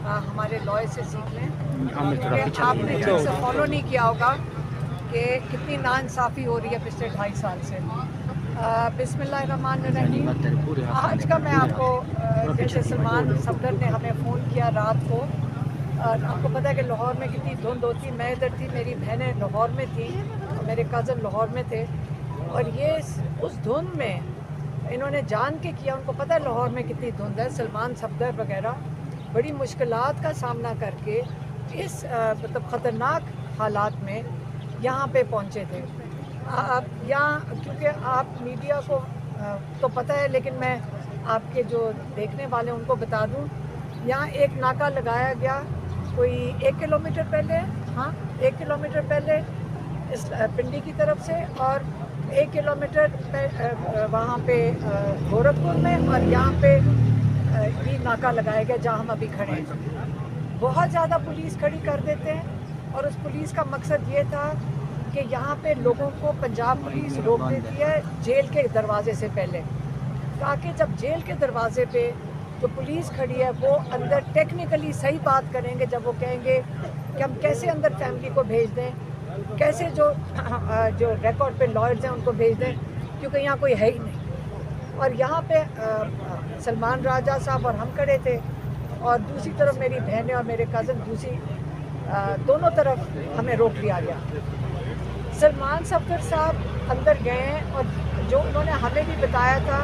ہمارے لائر سے سیکھ لیں، کیونکہ آپ نے ٹھیک سے فالو نہیں کیا ہوگا کہ کتنی ناانصافی ہو رہی ہے پچھلے 2.5 سال سے۔ بسم اللہ الرحمن الرحیم۔ آج کا میں آپ کو جیسے سلمان صفدر نے ہمیں فون کیا رات کو، آپ کو پتہ ہے کہ لاہور میں کتنی دھند ہوتی، میں ادھر تھی، میری بہنیں لاہور میں تھیں، میرے کزن لاہور میں تھے، اور یہ اس دھند میں انہوں نے جان کے کیا، ان کو پتہ ہے لاہور میں کتنی دھند ہے۔ سلمان صفدر وغیرہ بڑی مشکلات کا سامنا کر کے اس مطلب خطرناک حالات میں یہاں پہ پہنچے تھے۔ یہاں کیونکہ آپ میڈیا کو تو پتہ ہے، لیکن میں آپ کے جو دیکھنے والے ان کو بتا دوں، یہاں ایک ناکہ لگایا گیا کوئی 1 کلومیٹر پہلے، 1 کلومیٹر پہلے اس پنڈی کی طرف سے، اور 1 کلومیٹر وہاں پہ گورکھپور میں، اور یہاں پہ بھی ناکہ لگایا گیا جہاں ہم ابھی کھڑے ہیں۔ بہت زیادہ پولیس کھڑی کر دیتے ہیں، اور اس پولیس کا مقصد یہ تھا کہ یہاں پہ لوگوں کو پنجاب پولیس روک دیتی ہے جیل کے دروازے سے پہلے، تاکہ جب جیل کے دروازے پہ جو پولیس کھڑی ہے وہ اندر ٹیکنیکلی صحیح بات کریں گے، جب وہ کہیں گے کہ ہم کیسے اندر فیملی کو بھیج دیں، کیسے جو ریکارڈ پہ لائرز ہیں ان کو بھیج دیں، کیونکہ یہاں کوئی ہے ہی نہیں۔ اور یہاں پہ سلمان راجہ صاحب اور ہم کھڑے تھے، اور دوسری طرف میری بہنیں اور میرے کزن، دونوں طرف ہمیں روک لیا گیا۔ سلمان صفدر صاحب اندر گئے ہیں، اور جو انہوں نے ہمیں بھی بتایا تھا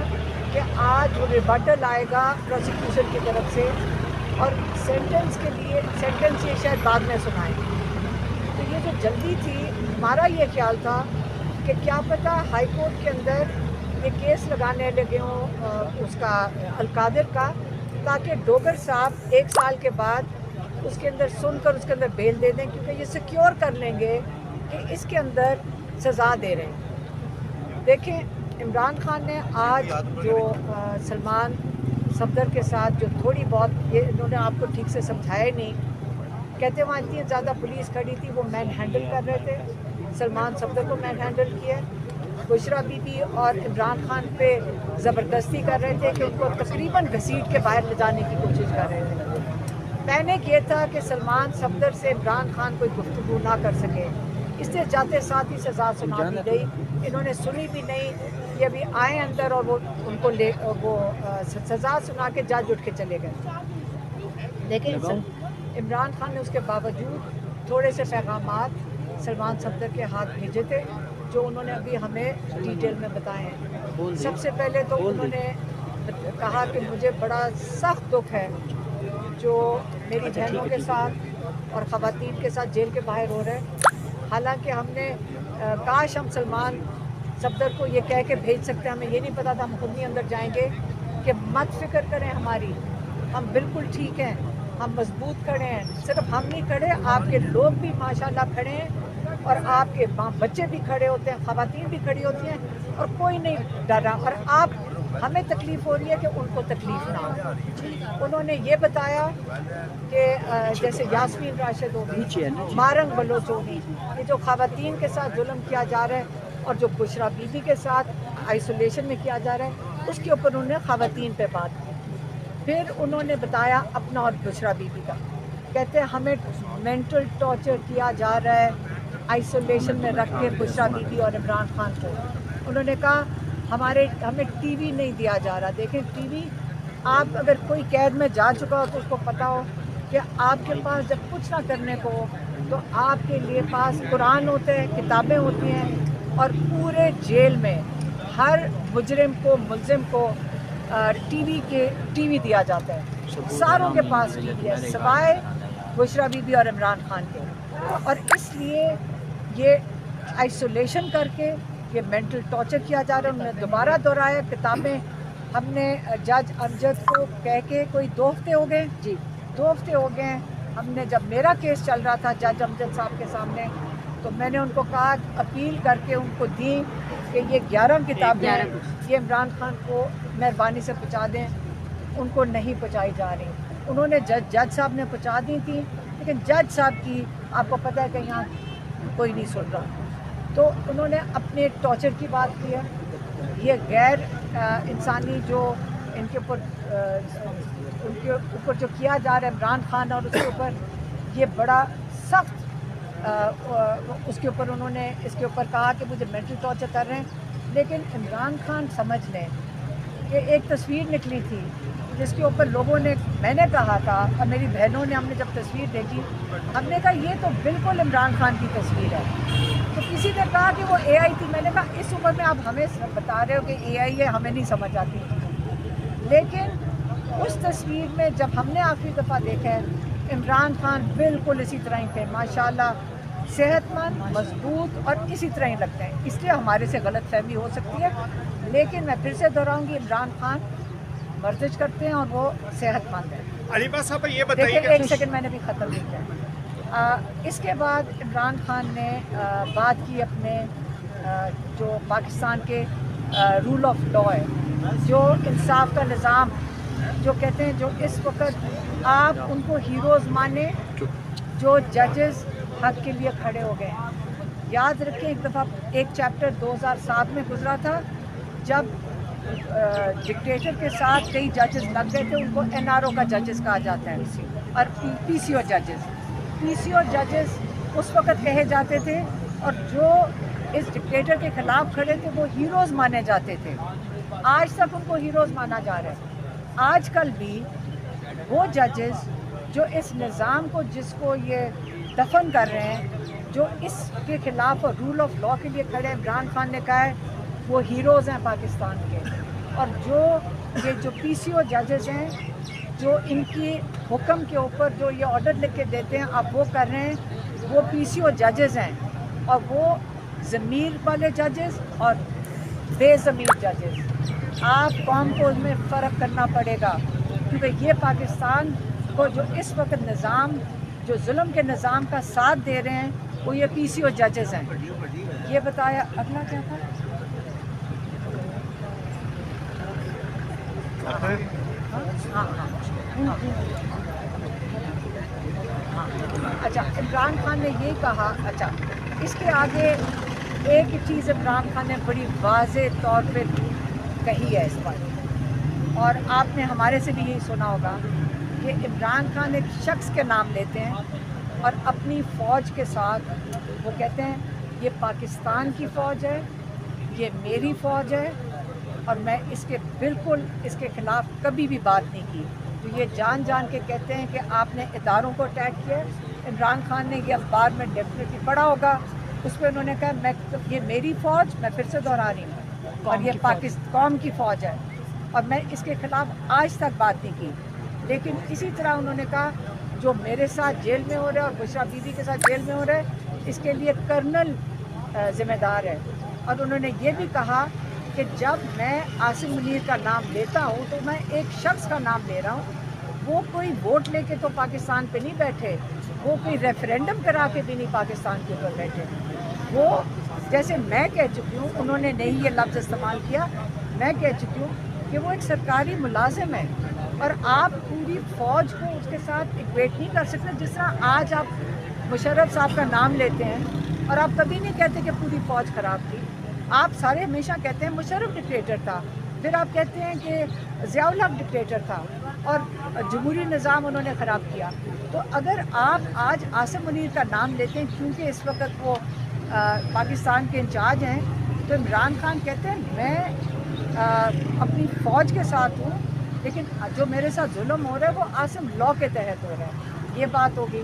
کہ آج ریبٹل آئے گا پروسیکیوشن کی طرف سے، اور سینٹنس یہ شاید بعد میں سنائیں۔ تو یہ جو جلدی تھی، ہمارا یہ خیال تھا کہ کیا پتہ ہائی کورٹ کے اندر یہ کیس لگانے لگے ہوں اس کا القادر کا، تاکہ ڈوگر صاحب 1 سال کے بعد اس کے اندر سن کر اس کے اندر بیل دے دیں، کیونکہ یہ سیکیور کر لیں گے کہ اس کے اندر سزا دے رہے ہیں۔ دیکھیں، عمران خان نے آج جو سلمان صفدر کے ساتھ جو تھوڑی بہت، یہ انہوں نے آپ کو ٹھیک سے سمجھایا ہی نہیں، کہتے وہاں اتنی زیادہ پولیس کھڑی تھی، وہ مین ہینڈل کر رہے تھے، سلمان صفدر کو مین ہینڈل کیا، بشرا بی بی اور عمران خان پہ زبردستی کر رہے تھے کہ ان کو تقریباً گھسیٹ کے باہر لے جانے کی کوشش کر رہے تھے۔ پینک یہ تھا کہ سلمان صفدر سے عمران خان کوئی گفتگو نہ کر سکے، اس لیے جاتے ساتھ ہی سزا سنا دی گئی، انہوں نے سنی بھی نہیں، یہ ابھی آئے اندر اور وہ ان کو وہ سزا سنا کے جج اٹھ کے چلے گئے۔ لیکن عمران خان نے اس کے باوجود تھوڑے سے پیغامات سلمان صفدر کے ہاتھ بھیجے تھے، جو انہوں نے ابھی ہمیں ڈیٹیل میں بتائے ہیں۔ سب سے پہلے تو انہوں نے کہا کہ مجھے بڑا سخت دکھ ہے جو میری بہنوں کے ساتھ اور خواتین کے ساتھ جیل کے باہر ہو رہے ہیں، حالانکہ ہم نے کاش ہم سلمان صفدر کو یہ کہہ کے بھیج سکتے ہیں، ہمیں یہ نہیں پتا تھا، ہم خود نہیں اندر جائیں گے، کہ مت فکر کریں ہماری، ہم بالکل ٹھیک ہیں، ہم مضبوط کھڑے ہیں، صرف ہم نہیں کھڑے، آپ کے لوگ بھی ماشاءاللہ کھڑے ہیں، اور آپ کے بچے بھی کھڑے ہوتے ہیں، خواتین بھی کھڑی ہوتی ہیں، اور کوئی نہیں ڈرا، اور آپ ہمیں تکلیف ہو رہی ہے کہ ان کو تکلیف نہ ہو۔ انہوں نے یہ بتایا کہ جیسے یاسمین راشد ہوگی، مارنگ بلوچ ہوگی، یہ جو خواتین کے ساتھ ظلم کیا جا رہا ہے، اور جو بشرا بی بی کے ساتھ آئسولیشن میں کیا جا رہا ہے، اس کے اوپر انہوں نے خواتین پہ بات کی۔ پھر انہوں نے بتایا اپنا اور بشرا بی بی کا، کہتے ہیں ہمیں مینٹل ٹارچر کیا جا رہا ہے آئسولیشن میں رکھ کے بشرا بی بی اور عمران خان کو۔ انہوں نے کہا ہمیں ٹی وی نہیں دیا جا رہا۔ دیکھیں، ٹی وی، آپ اگر کوئی قید میں جا چکا ہو تو اس کو پتہ ہو کہ آپ کے پاس جب کچھ نہ کرنے کو ہو تو آپ کے لیے پاس قرآن ہوتے ہیں، کتابیں ہوتی ہیں، اور پورے جیل میں ہر مجرم کو، ملزم کو ٹی وی دیا جاتا ہے، ساروں کے پاس ٹی وی ہے سوائے بشرا بی بی اور عمران خان کے، اور اس لیے یہ آئسولیشن کر کے یہ مینٹل ٹارچر کیا جا رہا ہے۔ انہوں نے دوبارہ دہرایا، کتابیں ہم نے جج امجد کو کہہ کے کوئی 2 ہفتے ہو گئے، 2 ہفتے ہو گئے ہیں، ہم نے جب میرا کیس چل رہا تھا جج امجد صاحب کے سامنے، تو میں نے ان کو کہا، اپیل کر کے ان کو دیں کہ یہ 11 کتابیں یہ عمران خان کو مہربانی سے پہنچا دیں، ان کو نہیں پہنچائی جا رہی۔ انہوں نے جج صاحب نے پہنچا دی تھی، لیکن جج صاحب کی آپ کو پتہ ہے کہ یہاں کوئی نہیں سن رہا، تو انہوں نے اپنے ٹارچر کی بات کی ہے، یہ غیر انسانی جو ان کے اوپر ان کے اوپر جو کیا جا رہا ہے عمران خان اور اس کے اوپر یہ بڑا سخت اس کے اوپر انہوں نے اس کے اوپر کہا کہ مجھے مینٹل ٹارچر کر رہے ہیں. لیکن عمران خان سمجھ لیں کہ ایک تصویر نکلی تھی جس کے اوپر لوگوں نے, میں نے کہا تھا اور میری بہنوں نے, ہم نے جب تصویر دیکھی ہم نے کہا یہ تو بالکل عمران خان کی تصویر ہے. تو کسی نے کہا کہ وہ اے آئی تھی. میں نے کہا اس عمر میں آپ ہمیں بتا رہے ہو کہ اے آئی ہے, ہمیں نہیں سمجھ آتی. لیکن اس تصویر میں جب ہم نے آخری دفعہ دیکھا ہے عمران خان بالکل اسی طرح ہی تھے, ماشاءاللہ صحت مند, مضبوط اور اسی طرح ہی لگتے ہیں. اس لیے ہمارے سے غلط فہمی ہو سکتی ہے, لیکن میں پھر سے دہراؤں گی عمران خان ورزش کرتے ہیں اور وہ صحت مند ہیں. علیمہ صاحب یہ بتائیے, ایک سیکنڈ میں نے بھی ختم نہیں کیا. اس کے بعد عمران خان نے بات کی اپنے جو پاکستان کے رول آف لا ہے, جو انصاف کا نظام, جو کہتے ہیں جو اس وقت آپ ان کو ہیروز مانیں جو ججز حق کے لیے کھڑے ہو گئے ہیں. یاد رکھیں ایک دفعہ ایک چیپٹر 2007 میں گزرا تھا جب ڈکٹیٹر کے ساتھ کئی ججز لگ گئے تھے, ان کو این آر او کا ججز کہا جاتا ہے, اور پی سی او ججز اس وقت کہے جاتے تھے, اور جو اس ڈکٹیٹر کے خلاف کھڑے تھے وہ ہیروز مانے جاتے تھے. آج تک ان کو ہیروز مانا جا رہا ہے. آج کل بھی وہ ججز جو اس نظام کو, جس کو یہ دفن کر رہے ہیں, جو اس کے خلاف رول آف لا کے لیے کھڑے ہیں, عمران خان نے کہا ہے وہ ہیروز ہیں پاکستان کے. اور جو پی سی او ججز ہیں, جو ان کی حکم کے اوپر جو یہ آرڈر لکھ کے دیتے ہیں آپ وہ کر رہے ہیں, وہ پی سی او ججز ہیں, اور وہ ضمیر والے ججز اور بے ضمیر ججز. آپ قوم کو اس میں فرق کرنا پڑے گا, کیونکہ یہ پاکستان کو جو اس وقت نظام, جو ظلم کے نظام کا ساتھ دے رہے ہیں, وہ یہ پی سی او ججز ہیں. یہ بتایا. اگلا کیا تھا؟ اچھا, عمران خان نے یہ کہا. اچھا, اس کے آگے ایک چیز عمران خان نے بڑی واضح طور پہ کہی ہے اس پر, اور آپ نے ہمارے سے بھی یہی سنا ہوگا کہ عمران خان ایک شخص کے نام لیتے ہیں اور اپنی فوج کے ساتھ وہ کہتے ہیں یہ پاکستان کی فوج ہے, یہ میری فوج ہے, اور میں اس کے بالکل اس کے خلاف کبھی بھی بات نہیں کی. تو یہ جان جان کے کہتے ہیں کہ آپ نے اداروں کو اٹیک کیا. عمران خان نے یہ اخبار میں ڈیفینیٹلی پڑھا ہوگا, اس پہ انہوں نے کہا یہ میری فوج, میں پھر سے دہرا رہی ہوں, اور یہ پاکستان قوم کی فوج ہے, اور میں اس کے خلاف آج تک بات نہیں کی. لیکن اسی طرح انہوں نے کہا جو میرے ساتھ جیل میں ہو رہا ہے اور بشرا بی بی کے ساتھ جیل میں ہو رہا ہے, اس کے لیے کرنل ذمہ دار ہے. اور انہوں نے یہ بھی کہا کہ جب میں عاصم منیر کا نام لیتا ہوں تو میں ایک شخص کا نام لے رہا ہوں, وہ کوئی ووٹ لے کے تو پاکستان پہ نہیں بیٹھے, وہ کوئی ریفرینڈم کرا کے بھی نہیں پاکستان کے اوپر بیٹھے. وہ جیسے میں کہہ چکی ہوں, انہوں نے نہیں یہ لفظ استعمال کیا, میں کہہ چکی ہوں کہ وہ ایک سرکاری ملازم ہے, اور آپ پوری فوج کو اس کے ساتھ اکویٹ نہیں کر سکتے. جس طرح آج آپ مشرف صاحب کا نام لیتے ہیں اور آپ کبھی نہیں کہتے کہ پوری فوج خراب تھی, آپ سارے ہمیشہ کہتے ہیں مشرف ڈکٹیٹر تھا, پھر آپ کہتے ہیں کہ ضیاء الحق ڈکٹیٹر تھا اور جمہوری نظام انہوں نے خراب کیا. تو اگر آپ آج عاصم منیر کا نام لیتے ہیں کیونکہ اس وقت وہ پاکستان کے انچارج ہیں, تو عمران خان کہتے ہیں میں اپنی فوج کے ساتھ ہوں, لیکن جو میرے ساتھ ظلم ہو رہا ہے وہ عاصم لا کے تحت ہو رہا ہے. یہ بات ہوگی.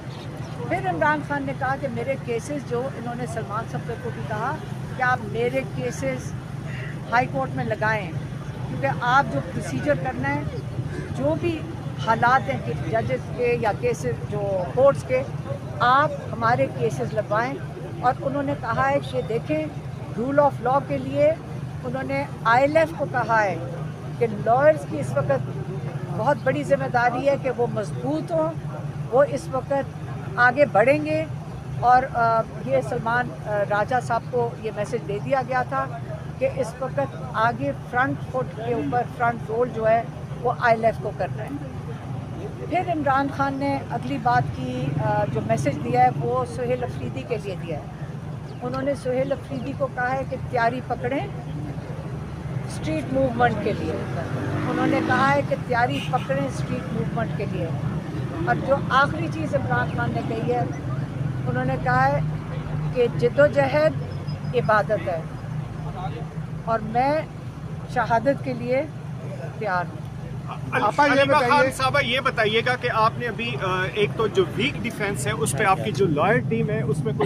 پھر عمران خان نے کہا کہ میرے کیسز, جو انہوں نے سلمان صفدر کو بھی کہا کہ آپ میرے کیسز ہائی کورٹ میں لگائیں, کیونکہ آپ جو پروسیجر کرنا ہے, جو بھی حالات ہیں کہ ججز کے یا کیسز جو کورٹس کے, آپ ہمارے کیسز لگوائیں. اور انہوں نے کہا ہے کہ دیکھیں رول آف لا کے لیے انہوں نے آئی ایل ایف کو کہا ہے کہ لائرز کی اس وقت بہت بڑی ذمہ داری ہے کہ وہ مضبوط ہوں, وہ اس وقت آگے بڑھیں گے. اور یہ سلمان راجہ صاحب کو یہ میسج دے دیا گیا تھا کہ اس وقت آگے فرنٹ فٹ کے اوپر فرنٹ رول جو ہے وہ آئی ایل ایف کو کرنا ہے. پھر عمران خان نے اگلی بات کی, جو میسج دیا ہے وہ سہیل افریدی کے لیے دیا ہے. انہوں نے سہیل افریدی کو کہا ہے کہ تیاری پکڑیں, اسٹریٹ موومنٹ کے لیے. انہوں نے کہا ہے کہ تیاری پکڑیں اسٹریٹ موومنٹ کے لیے. اور جو آخری چیز عمران خان نے کہی ہے, انہوں نے کہا ہے کہ جدوجہد عبادت ہے اور میں شہادت کے لیے تیار ہوں. علیمہ خان صاحبہ یہ بتائیے گا کہ آپ نے ابھی ایک تو جو ویک ڈیفینس ہے اس پہ آپ کی جو لائر ٹیم ہے اس میں کوئی